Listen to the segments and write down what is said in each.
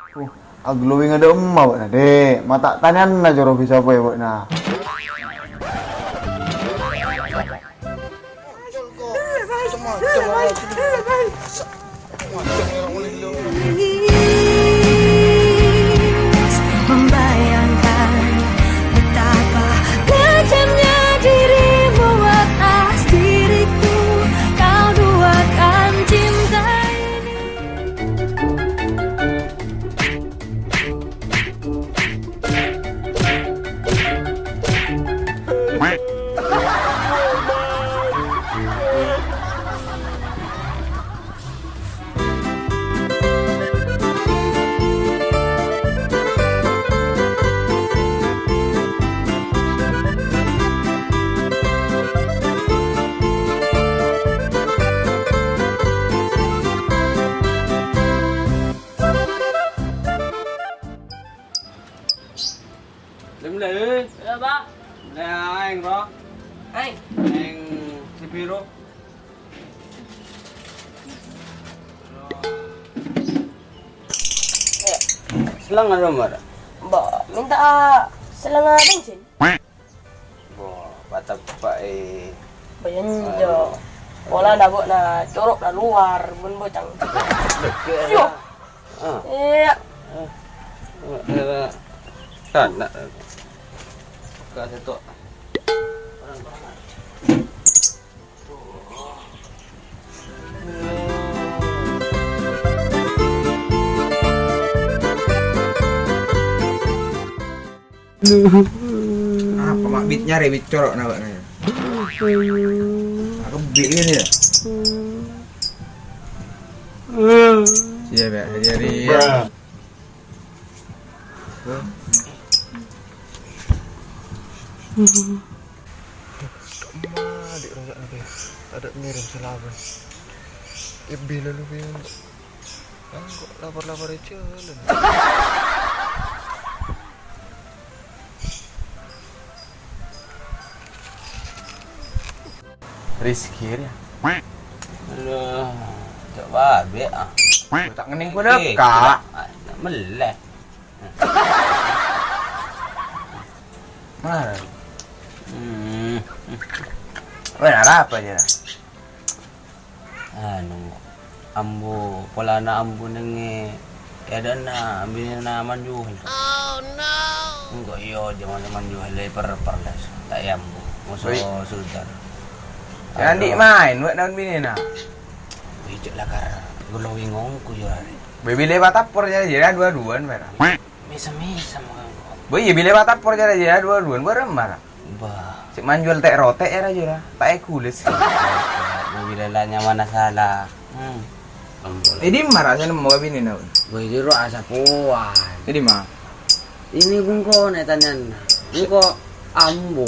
Glowing ada emak buat nah dek. Mata tanyan na joro bisa apa ya buat nah. Membayangkan betapa kejamnya dirimu atas diriku, kau duakan cinta ini. Đừng lì. Dạ ba. Nè anh đó. Anh. Anh Sipiro. Selang ada mana? Ba, minta selanga bensin. Wah, patap pak Bayan jo. Wala na bo na corok na luar bun bocang. Yo. Ah. Iya. Kan nak. Kasih tu. Apa mak bit nyari bit corok na buat nah. Aku bit ini ya. Siapa jadi adik rojak nanti ada ngirim selaban ibi lalu biar kok lapar-lapar aja Rizky ya Aduh, coba be ah. tak ngening pada kak Meleh. mana Benar apa aja anu ambu pola na ambu nengi ada na ambil na manjual. Oh no. Enggak iyo jangan manjual per das tak ambu musuh sultan. jangan di main buat naon bini na Bijak lakar glowing ngongku yo hari. baby lewat apor jadi dua-duaan merah Mesa-mesa mga boy ya bila apor jadi dua-duaan bareng marah bah. si manjual tek rote era jura tak kulis Mobilanya mana salah. ini marah sana mau bini na Boy jero asa puan. jadi mah Ini bungko na tanyan. Bungko ambo.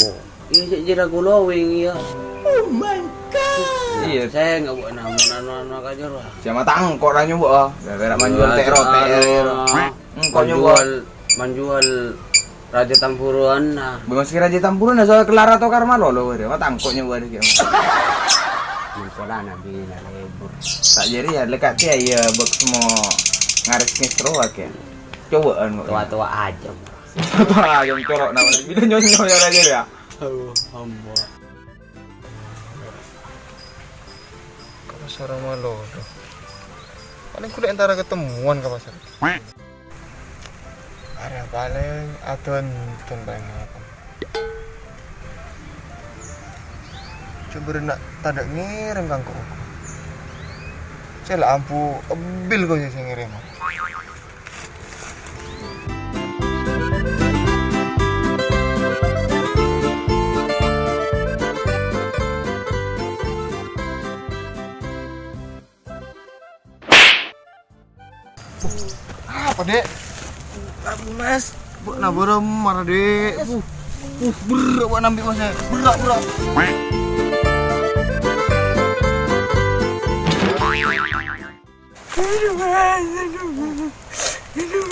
Iya sih jira glowing iya. iya Saya nggak buat nama ka jero. siapa tangkok lah nyoba gara-gara manjual tek rote engkau nyoba Menjual Raja Tampuruan nah. Bang si Raja Tampuran na soal kelar atau karma lo weh mah tangkok nyoba deh Pola nabi na lebur. tak jadi ya lekat dia ya bak semua ngaris mistro akeh cobaan kok Tua-tua aja. tua yang corok nama bila nyonyo ya aja ya Ambo. ke pasar malo tuh paling kuda antara ketemuan ke pasar ada paling atun paling apa coba nak tanda ngirim kangkung saya lampu bil kau sih ngirim apa dek? Mas, buat nabur marah dek. Berat buat nambil mas berat.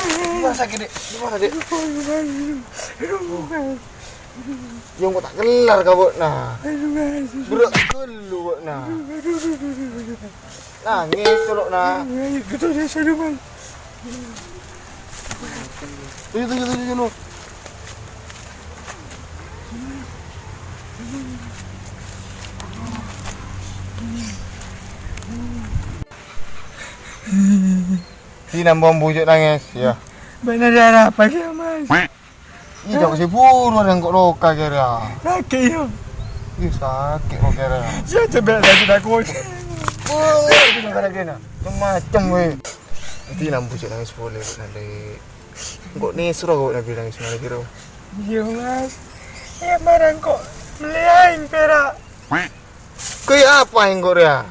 Gimana sakit dek? Gimana dek? Yang kok tak kelar kau buat nah. Berat dulu buat nah. Nangis kalau nah. Tuh, no. Di nambang bujuk nangis, ya. Benar darah apa sih mas? Ih, jangan si buru yang kok loka kira. Sakit yo. Ih, sakit kok kira. Saya coba lagi takut. Itu jangan lagi na. Macam weh. Di nambang bujuk nangis boleh nanti. Kok nih suruh kok nabi nangis malah kira. Iya mas. Ya marang kok melihain perak. Kaya apa yang kok ya?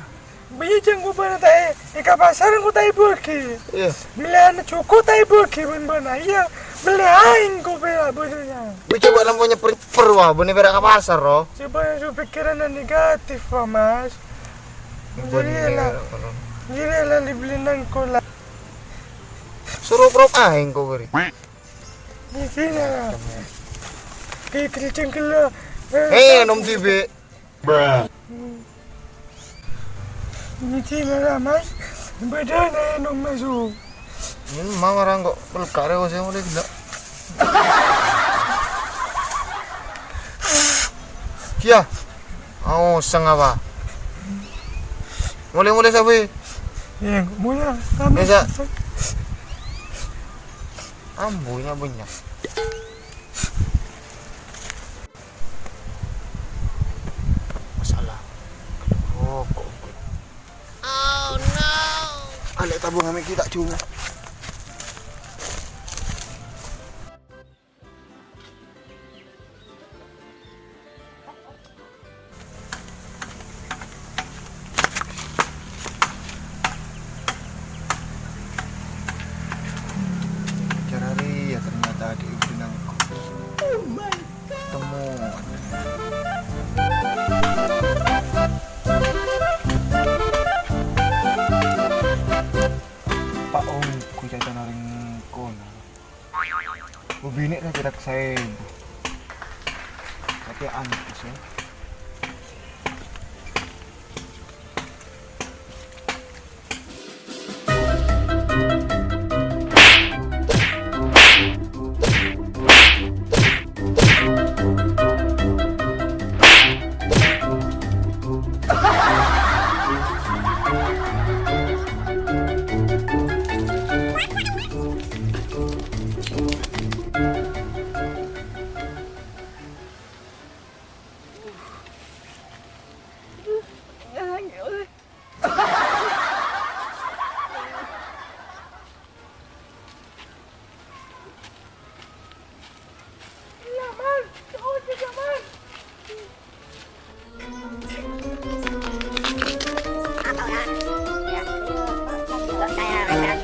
Bijang ko ba na tayo? Ikapasaran ko tayo burki. Iya. Milihan na chuko tayo burki. Bun-bun. Iya. Melihain ko pera. Bun-bun niya. Coba lampunya perwah, bener bener ke pasar roh. Coba yung pikiran na negatif pa mas. Jadi lah liblinan ko lang. Suruh prop aing kok beri. Di sini lah. Kaya kericang kala. Nom TV. Di sini lah mas. Beda na yun ang masuk. Mau orang kok pelukar ya saya mulai gila. Kia. Oh, sang apa? Mulai sabi. Yan, muna. Bisa. Ambunya banyak. Masalah. Rokok. Oh no. Alek tabung kami kita cuma. Cari ya ternyata ada ibu nangku. Oh my god. Temu. Pak Om, ku caca naring kona. Bubini lah tidak saya. Tapi anak sih.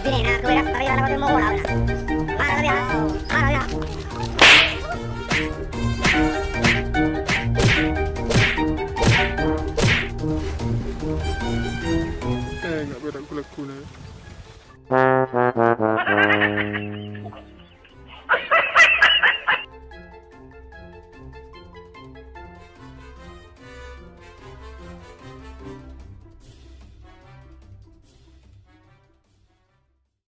Viene a comer a la